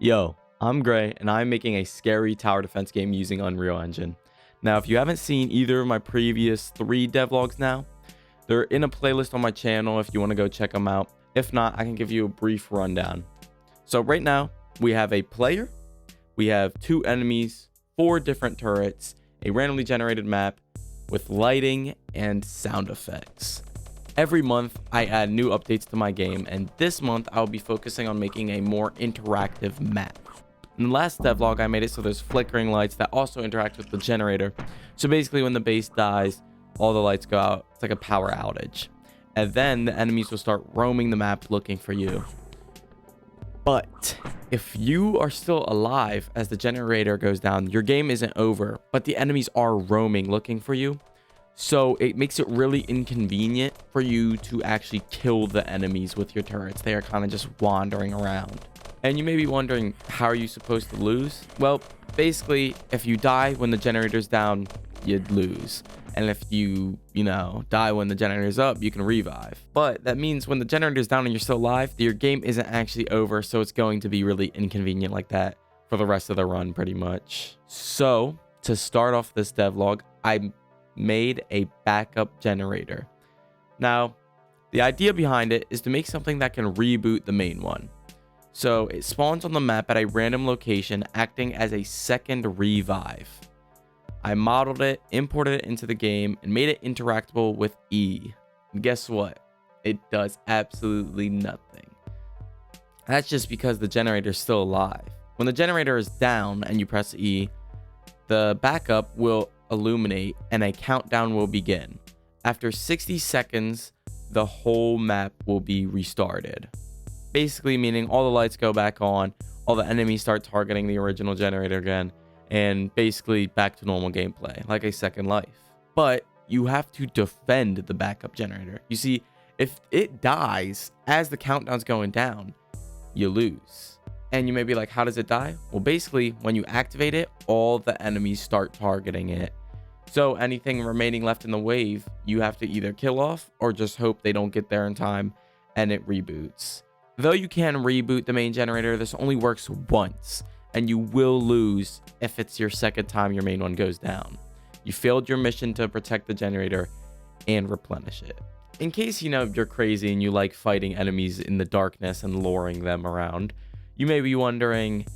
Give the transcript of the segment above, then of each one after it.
Yo, I'm Gray, and I'm making a scary tower defense game using Unreal Engine. Now, if you haven't seen either of my previous 3 devlogs now, they're in a playlist on my channel if you want to go check them out. If not, I can give you a brief rundown. So right now, we have a player, we have 2 enemies, 4 different turrets, a randomly generated map with lighting and sound effects. Every month, I add new updates to my game, and this month, I'll be focusing on making a more interactive map. In the last devlog, I made it so there's flickering lights that also interact with the generator. So basically, when the base dies, all the lights go out. It's like a power outage. And then the enemies will start roaming the map looking for you. But if you are still alive as the generator goes down, your game isn't over, but the enemies are roaming looking for you. So it makes it really inconvenient for you to actually kill the enemies with your turrets. They are kind of just wandering around. And you may be wondering, how are you supposed to lose? Well, basically, if you die when the generator's down, you'd lose. And if you die when the generator's up, you can revive. But that means when the generator's down and you're still alive, your game isn't actually over. So it's going to be really inconvenient like that for the rest of the run, pretty much. So to start off this devlog, I made a backup generator. Now, the idea behind it is to make something that can reboot the main one. So it spawns on the map at a random location, acting as a second revive. I modeled it, imported it into the game, and made it interactable with E. And guess what? It does absolutely nothing. That's just because the generator is still alive. When the generator is down and you press E, the backup will illuminate and a countdown will begin. After 60 seconds, the whole map will be restarted. Basically meaning all the lights go back on, all the enemies start targeting the original generator again, and basically back to normal gameplay, like a second life. But you have to defend the backup generator. You see, if it dies as the countdown's going down, you lose. And you may be like, how does it die? Well, basically, when you activate it, all the enemies start targeting it. So anything remaining left in the wave, you have to either kill off or just hope they don't get there in time and it reboots. Though you can reboot the main generator, this only works once, and you will lose if it's your second time your main one goes down. You failed your mission to protect the generator and replenish it. In case you're crazy and you like fighting enemies in the darkness and luring them around, you may be wondering,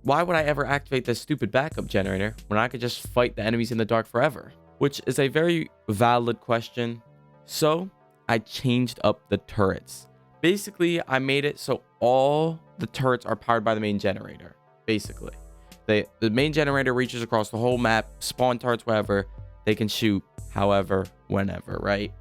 why would I ever activate this stupid backup generator when I could just fight the enemies in the dark forever? Which is a very valid question. So I changed up the turrets. Basically, I made it so all the turrets are powered by the main generator. Basically, the main generator reaches across the whole map, spawn turrets wherever, they can shoot however, whenever, right?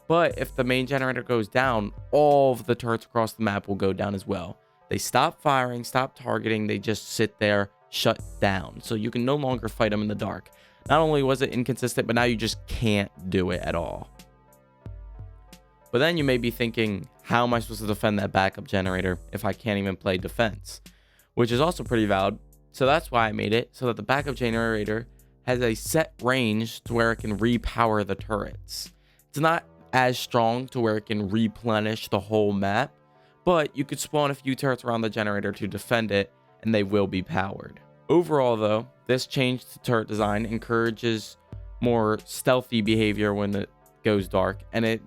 But if the main generator goes down, all of the turrets across the map will go down as well. They stop firing, stop targeting, they just sit there, shut down. So you can no longer fight them in the dark. Not only was it inconsistent, but now you just can't do it at all. But then you may be thinking, how am I supposed to defend that backup generator if I can't even play defense? Which is also pretty valid. So that's why I made it so that the backup generator has a set range to where it can repower the turrets. It's not as strong to where it can replenish the whole map, but you could spawn a few turrets around the generator to defend it, and they will be powered. Overall, though, this change to turret design encourages more stealthy behavior when it goes dark, and it,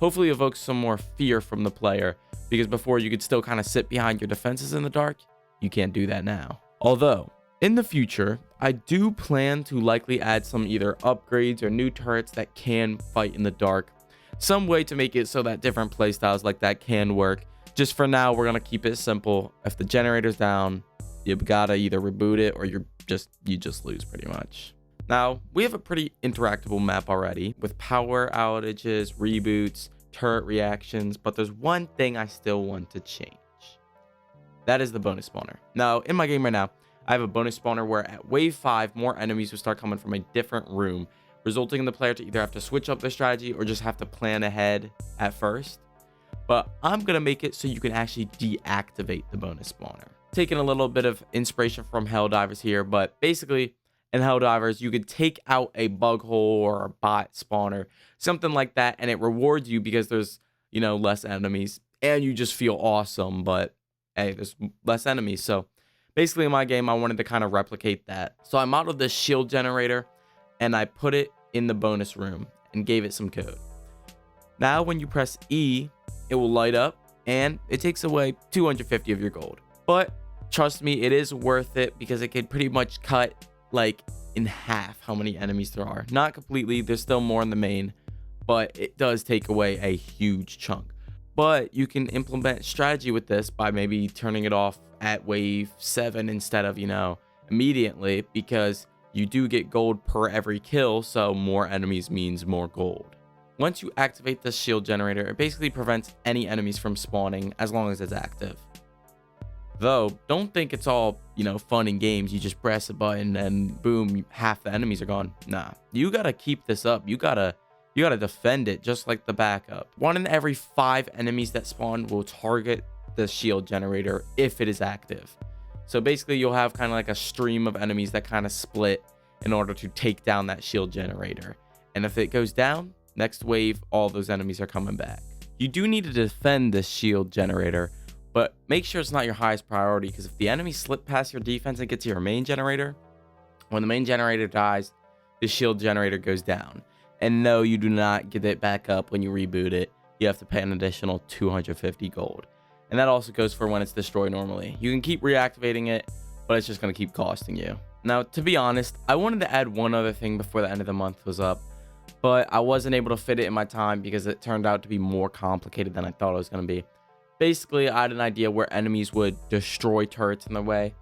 hopefully evokes some more fear from the player, because before you could still kind of sit behind your defenses in the dark, you can't do that now. Although, in the future, I do plan to likely add some either upgrades or new turrets that can fight in the dark. Some way to make it so that different playstyles like that can work. Just for now, we're going to keep it simple. If the generator's down, you gotta either reboot it or you just lose pretty much. Now, we have a pretty interactable map already with power outages, reboots, turret reactions, but there's one thing I still want to change. That is the bonus spawner. Now, in my game right now, I have a bonus spawner where at wave 5, more enemies will start coming from a different room, resulting in the player to either have to switch up their strategy or just have to plan ahead at first. But I'm going to make it so you can actually deactivate the bonus spawner. Taking a little bit of inspiration from Helldivers here, but basically in Helldivers, you could take out a bug hole or a bot spawner, something like that, and it rewards you because there's, less enemies, and you just feel awesome. But hey, there's less enemies. So basically in my game, I wanted to kind of replicate that. So I modeled this shield generator and I put it in the bonus room and gave it some code. Now when you press E, it will light up and it takes away 250 of your gold. But trust me, it is worth it because it could pretty much cut like in half how many enemies there are. Not completely, there's still more in the main, but it does take away a huge chunk. But you can implement strategy with this by maybe turning it off at wave 7 instead of, immediately, because you do get gold per every kill, so more enemies means more gold. Once you activate this shield generator, it basically prevents any enemies from spawning as long as it's active. Though, don't think it's all, fun and games. You just press a button and boom, half the enemies are gone. Nah, you gotta keep this up. You gotta defend it just like the backup. 1 in every 5 enemies that spawn will target the shield generator if it is active. So basically you'll have kind of like a stream of enemies that kind of split in order to take down that shield generator. And if it goes down, next wave, all those enemies are coming back. You do need to defend this shield generator, but make sure it's not your highest priority, because if the enemy slip past your defense and get to your main generator, when the main generator dies, the shield generator goes down. And no, you do not get it back up when you reboot it. You have to pay an additional 250 gold. And that also goes for when it's destroyed normally. You can keep reactivating it, but it's just going to keep costing you. Now, to be honest, I wanted to add one other thing before the end of the month was up, but I wasn't able to fit it in my time because it turned out to be more complicated than I thought it was going to be. Basically, I had an idea where enemies would destroy turrets in their way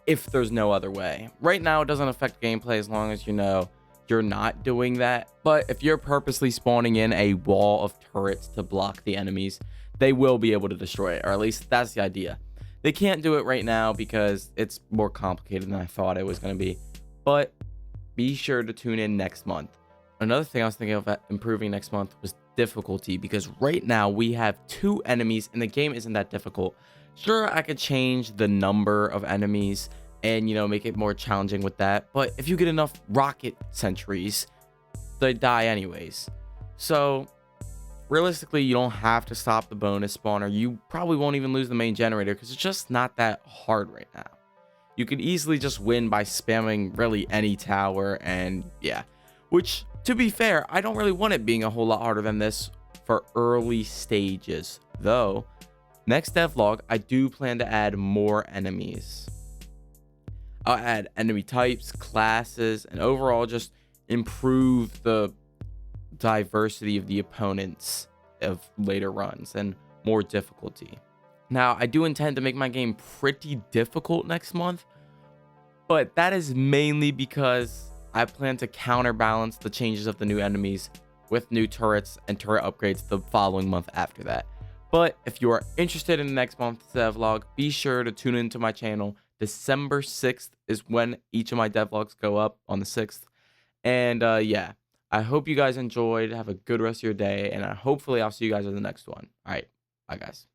if there's no other way. Right now, it doesn't affect gameplay as long as you're not doing that. But if you're purposely spawning in a wall of turrets to block the enemies, they will be able to destroy it, or at least that's the idea. They can't do it right now because it's more complicated than I thought it was going to be. But be sure to tune in next month. Another thing I was thinking of improving next month was difficulty, because right now we have 2 enemies and the game isn't that difficult. Sure, I could change the number of enemies and make it more challenging with that, but if you get enough rocket sentries, they die anyways. So realistically, you don't have to stop the bonus spawner. You probably won't even lose the main generator because it's just not that hard right now. You could easily just win by spamming really any tower, and yeah, which, to be fair, I don't really want it being a whole lot harder than this for early stages. Though, next devlog, I do plan to add more enemies. I'll add enemy types, classes, and overall just improve the diversity of the opponents of later runs and more difficulty. Now, I do intend to make my game pretty difficult next month, but that is mainly because I plan to counterbalance the changes of the new enemies with new turrets and turret upgrades the following month after that. But if you are interested in the next month's devlog, be sure to tune into my channel. December 6th is when each of my devlogs go up, on the 6th. And yeah, I hope you guys enjoyed. Have a good rest of your day, and hopefully I'll see you guys in the next one. All right, bye guys.